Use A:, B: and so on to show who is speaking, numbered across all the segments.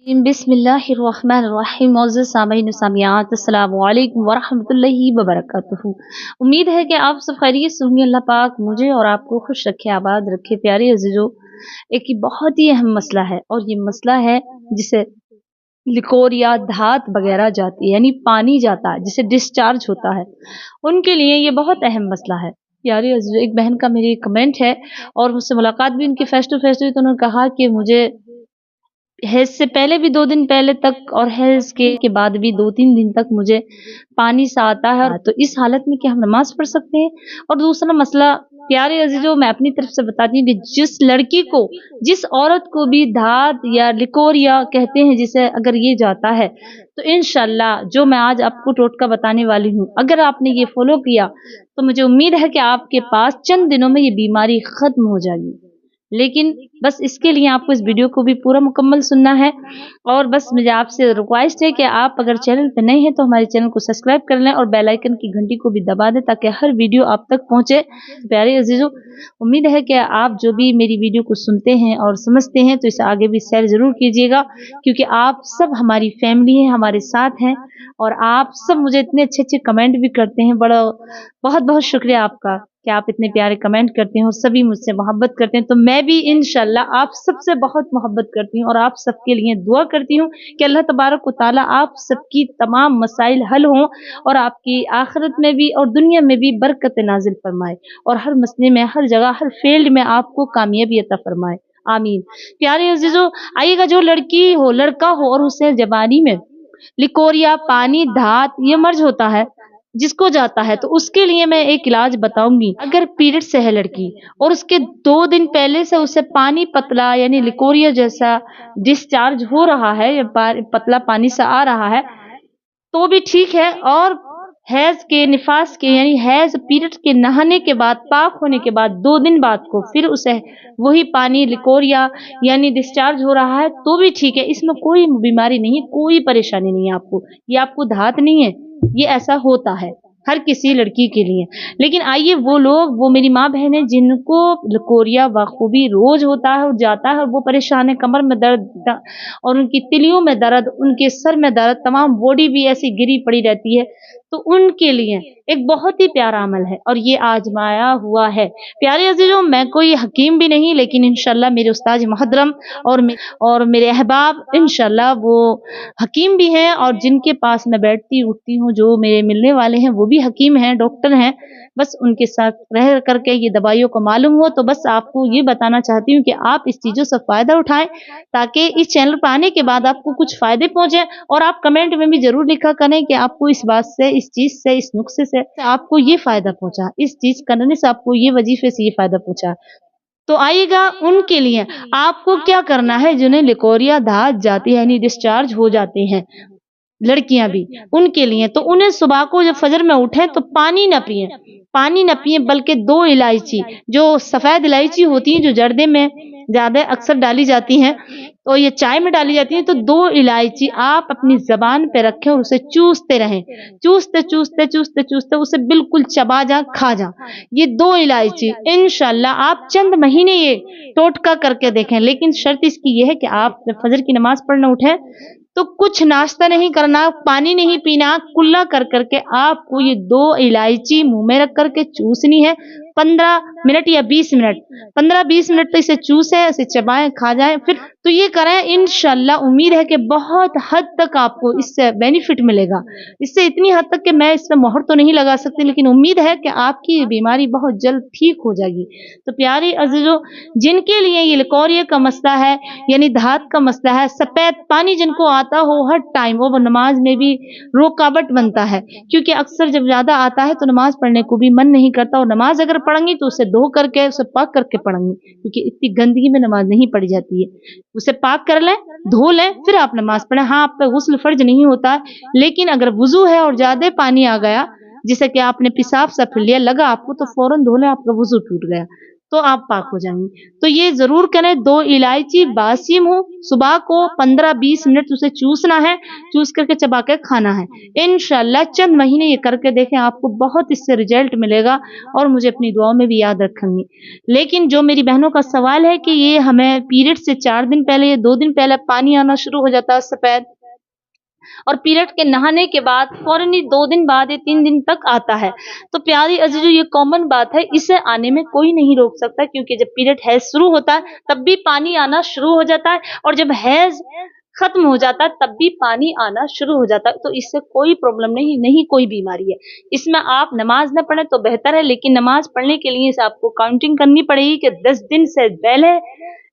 A: बिस्मिल्लाहिर्रहमानिर्रहीम। मौजूद सामीन सामियात अस्सलामु अलैकुम वरहमतुल्लाहि वबरकातुहू। उम्मीद है कि आप सब खैरियत से होंगे। अल्लाह पाक मुझे और आपको खुश रखे, आबाद रखे। प्यारे अजीजों, एक ही बहुत ही अहम मसला है और ये मसला है जिसे लिकोर या धात वगैरह जाती है, यानी पानी जाता है जिसे डिस्चार्ज होता है, उनके लिए ये बहुत अहम मसला है। प्यारे अजीजों, एक बहन का मेरी कमेंट है और मुझसे मुलाकात भी उनकी फेस टू फेस हुई, तो उन्होंने कहा कि मुझे हैज़ से पहले भी 2 दिन पहले तक और हैज़ के बाद भी 2-3 दिन तक मुझे पानी सा आता है, और तो इस हालत में क्या हम नमाज़ पढ़ सकते हैं? और दूसरा मसला, प्यारे अज़ीज़ों, मैं अपनी तरफ से बताती हूँ कि जिस लड़की को, जिस औरत को भी धात या लिकोरिया कहते हैं जिसे, अगर ये जाता है तो इंशाअल्लाह जो मैं आज आपको टोटका बताने वाली हूँ, अगर आपने ये फ़ॉलो किया तो मुझे उम्मीद है कि आपके पास चंद दिनों में ये बीमारी ख़त्म हो जाएगी। लेकिन बस इसके लिए आपको इस वीडियो को भी पूरा मुकम्मल सुनना है, और बस मुझे आपसे रिक्वेस्ट है कि आप अगर चैनल पे नए हैं तो हमारे चैनल को सब्सक्राइब कर लें और बेल आइकन की घंटी को भी दबा दें ताकि हर वीडियो आप तक पहुंचे। प्यारे अजीजों, उम्मीद है कि आप जो भी मेरी वीडियो को सुनते हैं और समझते हैं तो इसे आगे भी शेयर ज़रूर कीजिएगा, क्योंकि आप सब हमारी फैमिली हैं, हमारे साथ हैं, और आप सब मुझे इतने अच्छे-अच्छे कमेंट भी करते हैं। बहुत-बहुत शुक्रिया आपका कि आप इतने प्यारे कमेंट करते हैं और सभी मुझसे मोहब्बत करते हैं। तो मैं भी इंशाअल्लाह आप सबसे बहुत मोहब्बत करती हूँ और आप सबके लिए दुआ करती हूँ कि अल्लाह तबारक व तआला आप सबकी तमाम मसाइल हल हों और आपकी आखिरत में भी और दुनिया में भी बरकत नाजिल फरमाए, और हर मसले में, हर जगह, हर फील्ड में आपको कामयाबी अता फरमाए। आमीन। प्यारे अजीजों, आइएगा, जो लड़की हो, लड़का हो और उसे जबानी में लिकोरिया, पानी, धात, ये मर्ज होता है, जिसको जाता है, तो उसके लिए मैं एक इलाज बताऊंगी। अगर पीरियड से है लड़की और उसके 2 दिन पहले से उसे पानी पतला यानी लिकोरिया जैसा डिस्चार्ज हो रहा है या पतला पानी सा आ रहा है तो भी ठीक है, और हैज के, निफास के यानी हैज पीरियड के नहाने के बाद, पाक होने के बाद 2 दिन बाद को फिर उसे वही पानी लिकोरिया यानी डिस्चार्ज हो रहा है तो भी ठीक है। इसमें कोई बीमारी नहीं है, कोई परेशानी नहीं है आपको, ये आपको धात नहीं है, ये ऐसा होता है हर किसी लड़की के लिए। लेकिन आइए, वो लोग, वो मेरी माँ बहनें जिनको लिकोरिया बखूबी रोज होता है और जाता है, वो परेशान है, कमर में दर्द और उनकी तिलियों में दर्द, उनके सर में दर्द, तमाम बॉडी भी ऐसी गिरी पड़ी रहती है, तो उनके लिए एक बहुत ही प्यारा अमल है और ये आजमाया हुआ है। प्यारे अजीजों, मैं कोई हकीम भी नहीं, लेकिन इंशाल्लाह मेरे उस्ताद मोहतरम और मेरे अहबाब इंशाल्लाह वो हकीम भी हैं, और जिनके पास मैं बैठती उठती हूँ, जो मेरे मिलने वाले हैं वो भी हकीम हैं, डॉक्टर हैं। बस उनके साथ रह करके ये दवाइयों को मालूम हो, तो बस आपको ये बताना चाहती हूँ कि आप इस चीज़ों से फ़ायदा उठाएं ताकि इस चैनल पर आने के बाद आपको कुछ फ़ायदे पहुँचे। और आप कमेंट में भी ज़रूर लिखा करें कि आपको इस बात से, इस चीज़ से, इस नुस्खे से आपको ये फ़ायदा पहुँचा, इस चीज़ करने से आपको ये वजीफे से ये फ़ायदा पहुँचा। तो आइएगा, उनके लिए आपको क्या करना है, जिन्हें लिकोरिया धात जाती है यानी डिस्चार्ज हो जाते हैं, लड़कियां भी, उनके लिए तो उन्हें सुबह को जब फजर में उठें तो पानी न पिए, बल्कि 2 इलायची, जो सफ़ेद इलायची होती हैं, जो जर्दे में ज़्यादा अक्सर डाली जाती हैं और ये चाय में डाली जाती हैं, तो 2 इलायची आप अपनी ज़बान पे रखें और उसे चूसते रहें, चूसते चूसते चूसते चूसते उसे बिल्कुल चबा जा, खा जा। ये 2 इलायची इंशाल्लाह आप चंद महीने ये टोटका करके देखें, लेकिन शर्त इसकी ये है कि आप जब फजर की नमाज पढ़ने उठें तो कुछ नाश्ता नहीं करना, पानी नहीं पीना, कुल्ला कर करके आपको ये 2 इलायची मुंह में रख करके चूसनी है 15 मिनट या 20 मिनट, 15-20 मिनट तो इसे चूसें, इसे चबाएं, खा जाएं, फिर तो ये करें। इंशाल्लाह उम्मीद है कि बहुत हद तक आपको इससे बेनिफिट मिलेगा, इससे इतनी हद तक कि मैं इसमें मोहर तो नहीं लगा सकती, लेकिन उम्मीद है कि आपकी ये बीमारी बहुत जल्द ठीक हो जाएगी। तो प्यारे अजीजों, जिनके लिए ये लिकोरिया का मसला है यानी धात का मसला है, सफेद पानी जिनको आता हो हर टाइम, वो नमाज में भी रुकावट बनता है, क्योंकि अक्सर जब ज्यादा आता है तो नमाज पढ़ने को भी मन नहीं करता, और नमाज अगर पढ़ेंगी तो उसे धो करके, उसे पाक करके पढ़ेंगी, क्योंकि इतनी गंदगी में नमाज नहीं पढ़ी जाती है। उसे पाक कर लें, धो लें, फिर आप नमाज पढ़ें। हाँ, आप पे गुस्ल फर्ज नहीं होता, लेकिन अगर वुजू है और ज्यादा पानी आ गया, जिसे कि आपने पेशाब सा फिर लिया, लगा आपको, तो फौरन धो लें, आपका वुजू टूट गया। तो आप पाक हो जाएंगी। तो ये जरूर करें। 2 इलायची बासी मुंह, सुबह को 15-20 मिनट उसे चूसना है, चूस करके चबा के खाना है। इंशाल्लाह चंद महीने ये करके देखें, आपको बहुत इससे रिजल्ट मिलेगा और मुझे अपनी दुआओं में भी याद रखेंगी। लेकिन जो मेरी बहनों का सवाल है कि ये हमें पीरियड से 4 दिन पहले या 2 दिन पहले पानी आना शुरू हो जाता है सफेद, और पीरियड के नहाने के बाद फौरन ही 2 दिन बाद या 3 दिन तक आता है। तो प्यारी अजीजों, ये कॉमन बात है, इसे आने में कोई नहीं रोक सकता, क्योंकि जब पीरियड हैज शुरू होता है तब भी पानी आना शुरू हो जाता है, और जब हैज खत्म हो जाता है तब भी पानी आना शुरू हो जाता है। तो इससे कोई प्रॉब्लम नहीं कोई बीमारी है। इसमें आप नमाज न पढ़े तो बेहतर है, लेकिन नमाज पढ़ने के लिए आपको काउंटिंग करनी पड़ेगी कि 10 दिन से पहले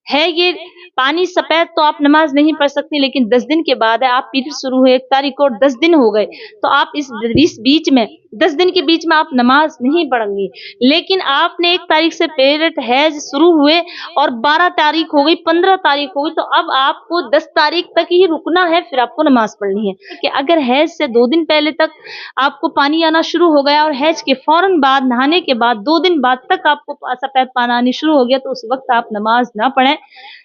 A: है ये पानी सफेद तो आप नमाज नहीं पढ़ सकती, लेकिन 10 दिन के बाद है, आप पीरियड शुरू हुए 1 तारीख को और 10 दिन हो गए, तो आप इस बीच में 10 दिन के बीच में आप नमाज नहीं पढ़ेंगी। लेकिन आपने 1 तारीख से पीरियड हैज शुरू हुए और 12 तारीख हो गई, 15 तारीख हो गई, तो अब आपको 10 तारीख तक ही रुकना है, फिर आपको नमाज पढ़नी है। कि अगर हैज से 2 दिन पहले तक आपको पानी आना शुरू हो गया और हैज के फौरन बाद नहाने के बाद 2 दिन बाद तक आपको सफेद पानी आनी शुरू हो गया, तो उस वक्त आप नमाज ना पढ़ें।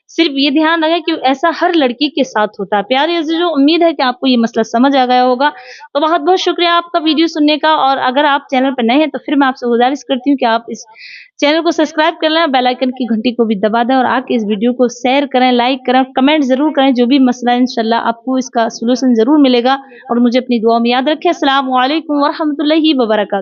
A: सिर्फ ये ध्यान रखें कि ऐसा हर लड़की के साथ होता है। प्यारे अजीजों, उम्मीद है कि आपको ये मसला समझ आ गया होगा। तो बहुत बहुत शुक्रिया आपका वीडियो सुनने का, और अगर आप चैनल पर नए हैं तो फिर मैं आपसे गुजारिश करती हूँ कि आप इस चैनल को सब्सक्राइब कर लें, बेल आइकन की घंटी को भी दबा दें, और आके इस वीडियो को शेयर करें, लाइक करें, कमेंट जरूर करें। जो भी मसला है इंशाल्लाह आपको इसका सोल्यूशन जरूर मिलेगा, और मुझे अपनी दुआ में याद रखें। अस्सलाम वालेकुम वरहमतुल्लाहि वबरकातुहू।